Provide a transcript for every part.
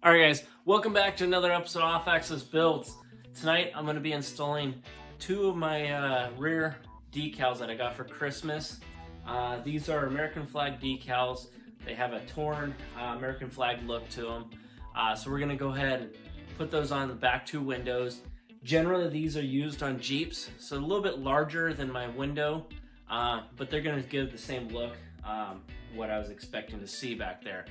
Alright guys, welcome back to another episode of Off Axis Builds. Tonight I'm going to be installing two of my rear decals that I got for Christmas. These are American flag decals. They have a torn American flag look to them. So we're going to go ahead and put those on the back two windows. Generally these are used on Jeeps, so a little bit larger than my window, but they're going to give the same look, what I was expecting to see back there.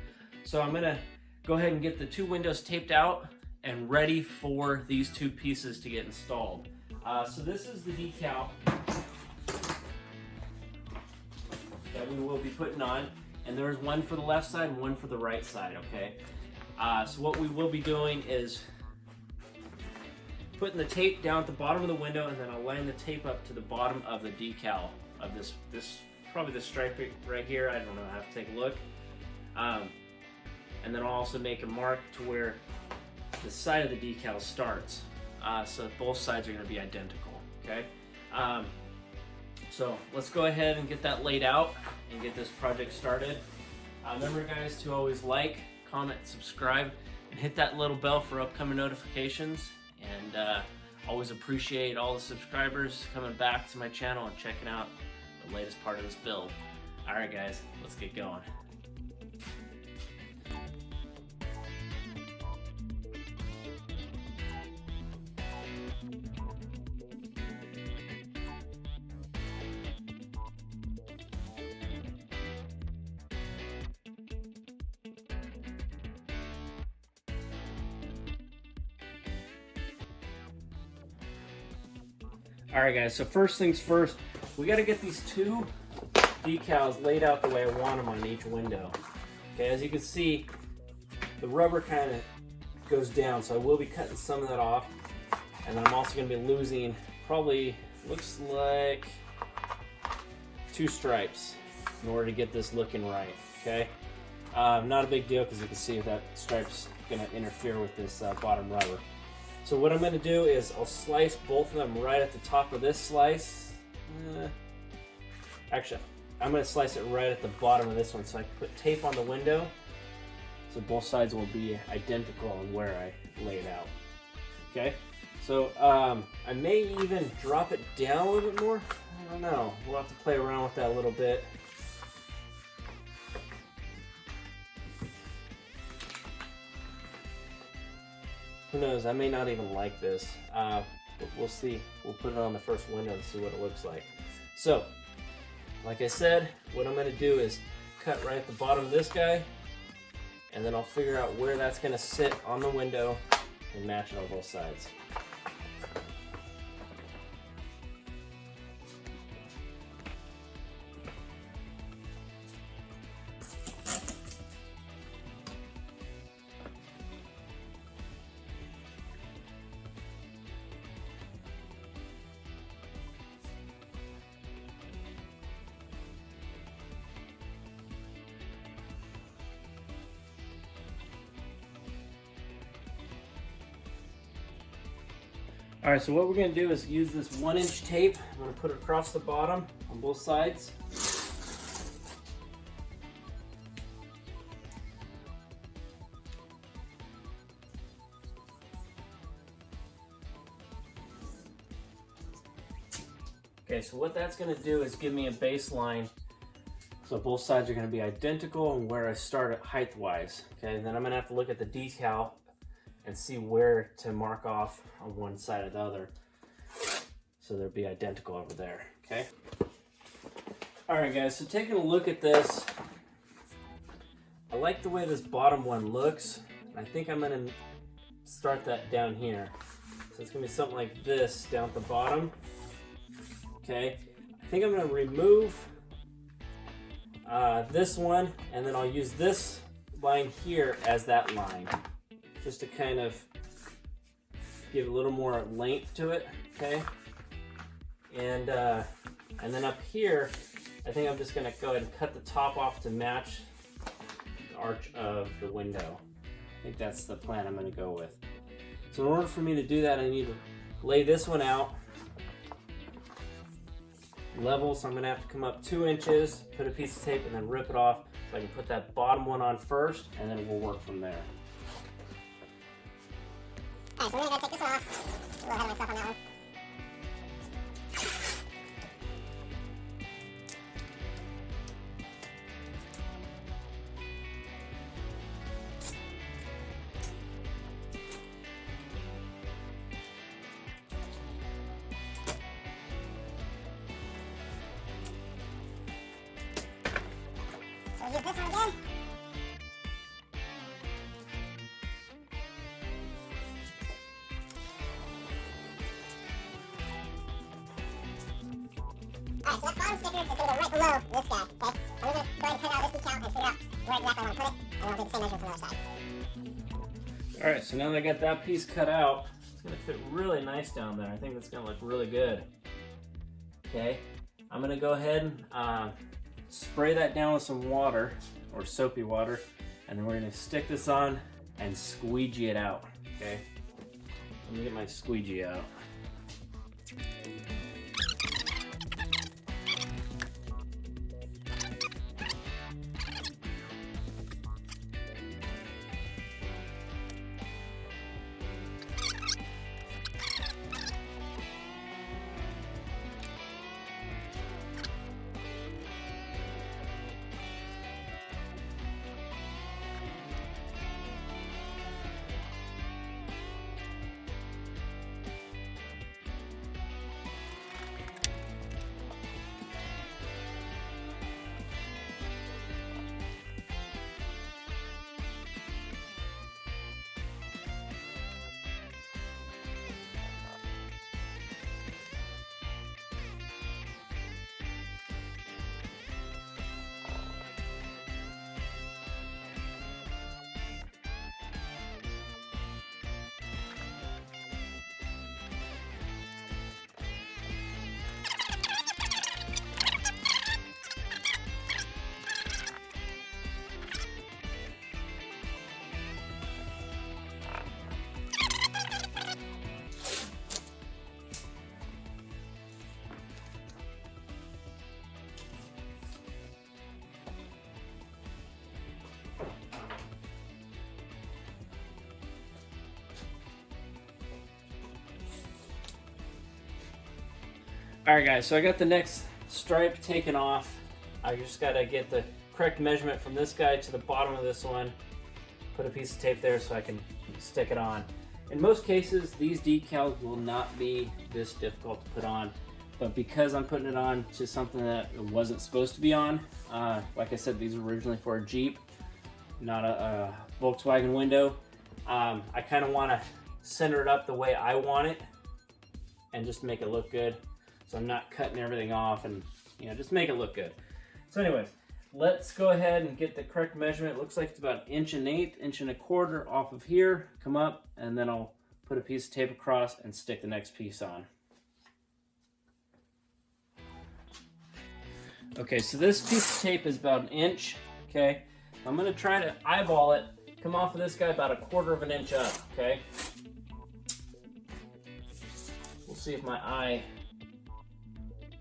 So I'm going to go ahead and get the two windows taped out and ready for these two pieces to get installed. So this is the decal that we will be putting on, and there's one for the left side and one for the right side, okay? So what we will be doing is putting the tape down at the bottom of the window, and then I'll line the tape up to the bottom of the decal of this probably the stripe right here. I don't know, I have to take a look. And then I'll also make a mark to where the side of the decal starts, so both sides are going to be identical, okay? So let's go ahead and get that laid out and get this project started. Remember guys to always like, comment, subscribe, and hit that little bell for upcoming notifications, and always appreciate all the subscribers coming back to my channel and checking out the latest part of this build. Alright guys, let's get going. Alright guys, so first things first, we got to get these two decals laid out the way I want them on each window. Okay, as you can see, the rubber kind of goes down, so I will be cutting some of that off, and I'm also going to be losing probably, looks like, 2 stripes in order to get this looking right, okay? Not a big deal because you can see that stripe's going to interfere with this bottom rubber. So what I'm going to do is I'll slice both of them right at the top of this slice. Actually, I'm going to slice it right at the bottom of this one so I can put tape on the window so both sides will be identical on where I lay it out. Okay, so I may even drop it down a little bit more. I don't know. We'll have to play around with that a little bit. Who knows, I may not even like this, but we'll see. We'll put it on the first window and see what it looks like. So, like I said, what I'm going to do is cut right at the bottom of this guy, and then I'll figure out where that's going to sit on the window and match it on both sides. Alright, so what we're going to do is use this 1-inch tape. I'm going to put it across the bottom on both sides. Okay, so what that's going to do is give me a baseline so both sides are going to be identical and where I start at height-wise. Okay, and then I'm going to have to look at the decal and see where to mark off on one side or the other so they'll be identical over there, okay? Alright guys, so taking a look at this, I like the way this bottom one looks. I think I'm going to start that down here. So it's going to be something like this down at the bottom, okay? I think I'm going to remove this one, and then I'll use this line here as that line, just to kind of give a little more length to it, okay? And then up here, I think I'm just gonna go ahead and cut the top off to match the arch of the window. I think that's the plan I'm gonna go with. So in order for me to do that, I need to lay this one out level, so I'm gonna have to come up 2 inches, put a piece of tape, and then rip it off so I can put that bottom one on first, and then we'll work from there. Alright, so we're gonna go take this off. A little ahead of myself on that one. So we'll use this one again. Alright, so that bottom sticker is going to go right below this guy, okay? So we're going to go ahead and cut out this decal and figure out where exactly I want to put it, and we'll do the same measurements on the other side. Alright, so now that I got that piece cut out, it's going to fit really nice down there. I think that's going to look really good. Okay, I'm going to go ahead and spray that down with some water, or soapy water, and then we're going to stick this on and squeegee it out, okay? Let me get my squeegee out. Alright guys, so I got the next stripe taken off. I just got to get the correct measurement from this guy to the bottom of this one. Put a piece of tape there so I can stick it on. In most cases, these decals will not be this difficult to put on. But because I'm putting it on to something that it wasn't supposed to be on, like I said, these were originally for a Jeep, not a Volkswagen window. I kind of want to center it up the way I want it and just make it look good. So I'm not cutting everything off and, you know, just make it look good. So anyways, let's go ahead and get the correct measurement. It looks like it's about 1.8 1.25 off of here. Come up, and then I'll put a piece of tape across and stick the next piece on. Okay, so this piece of tape is about 1 inch, okay? I'm gonna try to eyeball it, come off of this guy about 1/4 inch up, okay? We'll see if my eye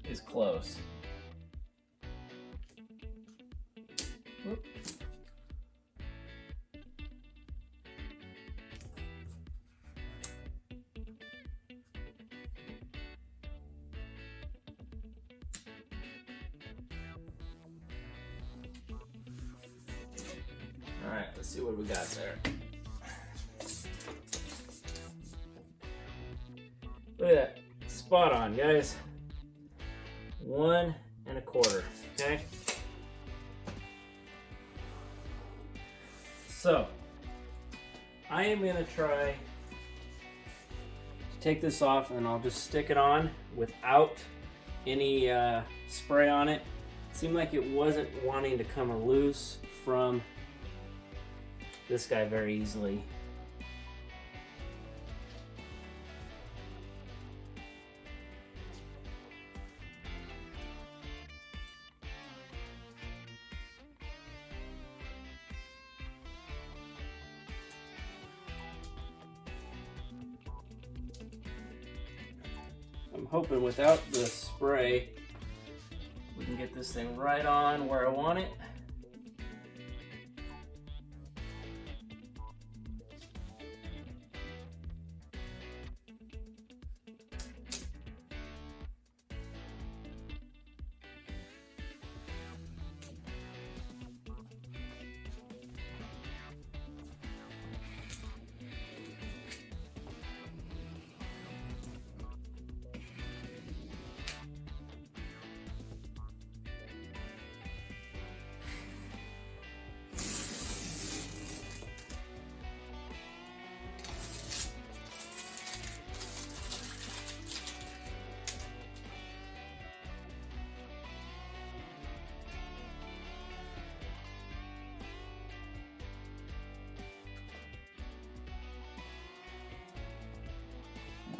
is close. Whoop. All right, let's see what we got there. Look at that, spot on, guys. 1 1/4, okay? So, I am gonna try to take this off and I'll just stick it on without any spray on it. It seemed like it wasn't wanting to come loose from this guy very easily. I'm hoping without the spray, we can get this thing right on where I want it.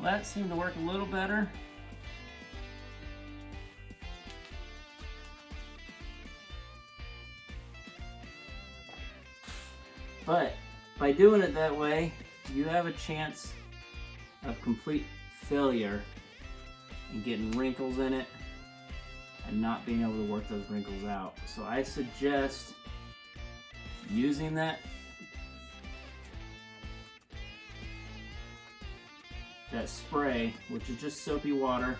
Well, that seemed to work a little better. But by doing it that way, you have a chance of complete failure and getting wrinkles in it and not being able to work those wrinkles out. So I suggest using that spray, which is just soapy water.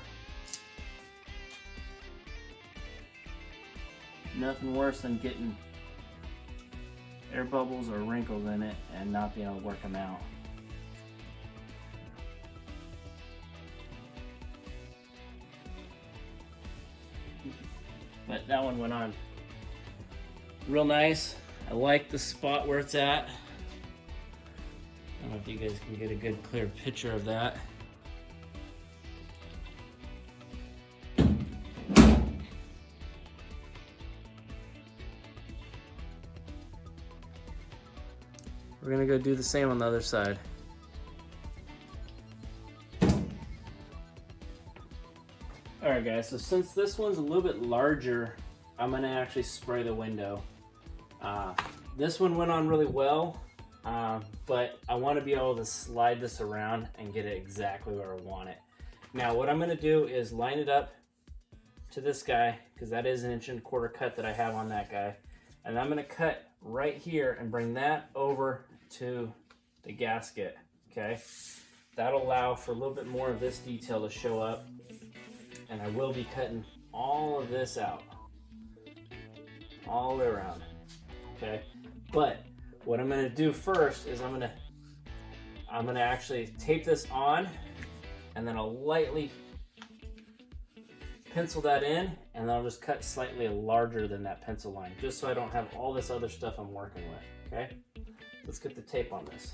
Nothing worse than getting air bubbles or wrinkles in it and not being able to work them out. But that one went on real nice. I like the spot where it's at. I don't know if you guys can get a good clear picture of that. We're gonna go do the same on the other side. Alright guys, so since this one's a little bit larger, I'm gonna actually spray the window. This one went on really well, but I want to be able to slide this around and get it exactly where I want it. Now what I'm gonna do is line it up to this guy, because that is 1.25 inch cut that I have on that guy. And I'm gonna cut right here and bring that over to the gasket, okay? That'll allow for a little bit more of this detail to show up. And I will be cutting all of this out, all the way around, okay? But what I'm gonna do first is I'm gonna actually tape this on, and then I'll lightly pencil that in, and then I'll just cut slightly larger than that pencil line, just so I don't have all this other stuff I'm working with, okay? Let's get the tape on this.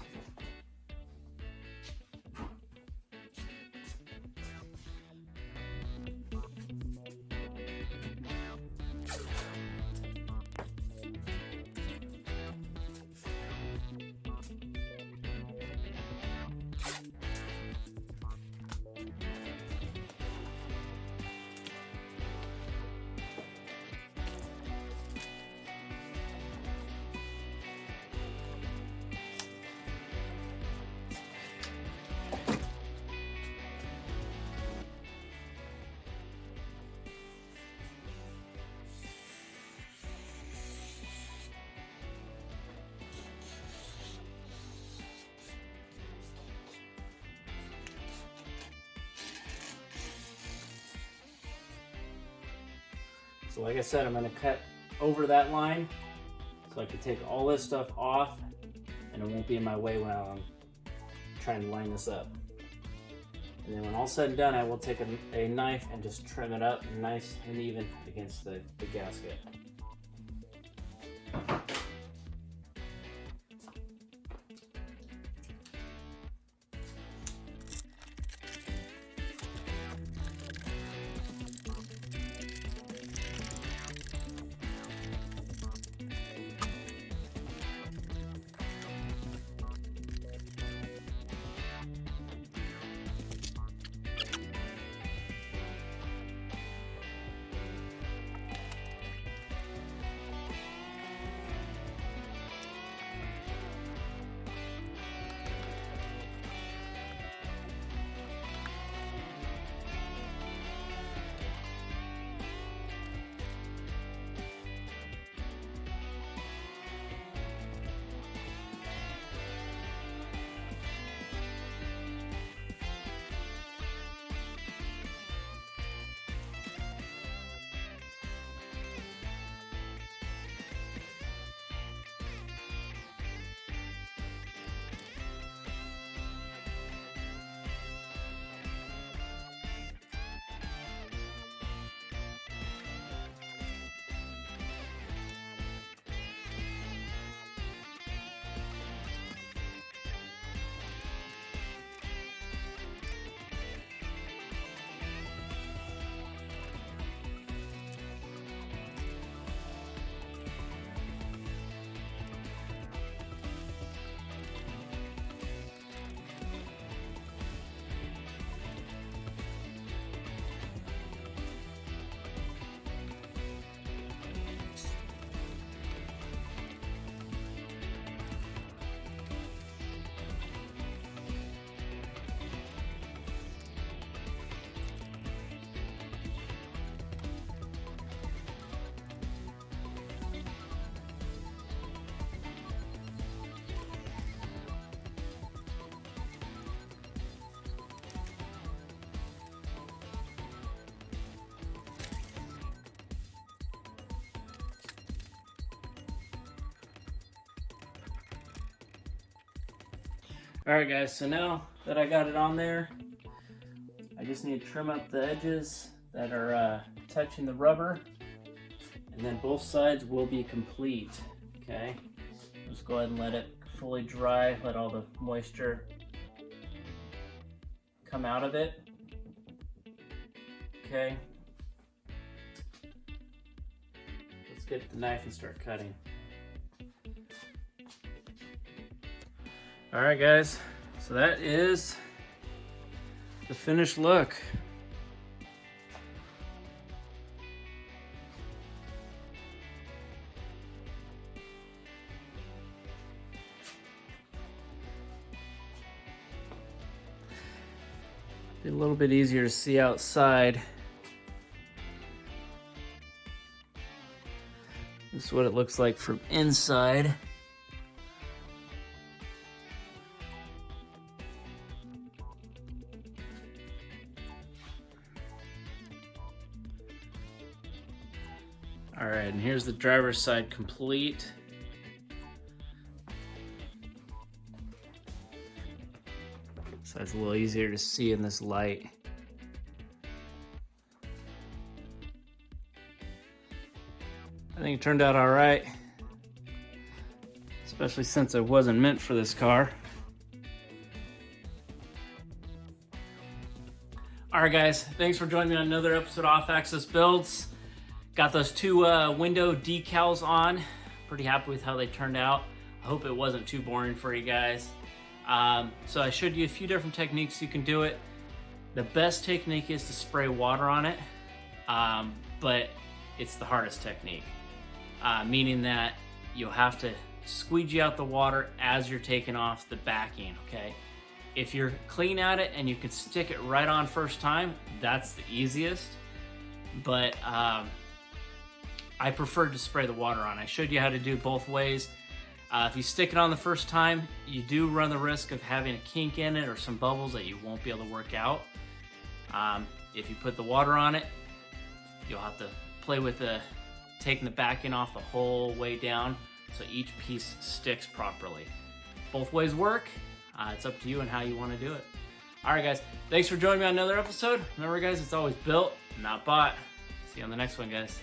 So like I said, I'm going to cut over that line so I can take all this stuff off and it won't be in my way when I'm trying to line this up. And then when all said and done, I will take a knife and just trim it up nice and even against the gasket. Alright guys, so now that I got it on there, I just need to trim up the edges that are touching the rubber, and then both sides will be complete. Okay, just go ahead and let it fully dry, let all the moisture come out of it. Okay, let's get the knife and start cutting. Alright guys, so that is the finished look. Be a little bit easier to see outside. This is what it looks like from inside. All right, and here's the driver's side complete. So it's a little easier to see in this light. I think it turned out all right, especially since it wasn't meant for this car. All right, guys, thanks for joining me on another episode of Off Axis Builds. Got those two window decals on. Pretty happy with how they turned out. I hope it wasn't too boring for you guys. So I showed you a few different techniques you can do it. The best technique is to spray water on it, but it's the hardest technique, meaning that you'll have to squeegee out the water as you're taking off the backing, okay? If you're clean at it and you can stick it right on first time, that's the easiest, but I prefer to spray the water on. I showed you how to do it both ways. If you stick it on the first time, you do run the risk of having a kink in it or some bubbles that you won't be able to work out. If you put the water on it, you'll have to play with taking the backing off the whole way down so each piece sticks properly. Both ways work. It's up to you and how you want to do it. All right, guys. Thanks for joining me on another episode. Remember, guys, it's always built, not bought. See you on the next one, guys.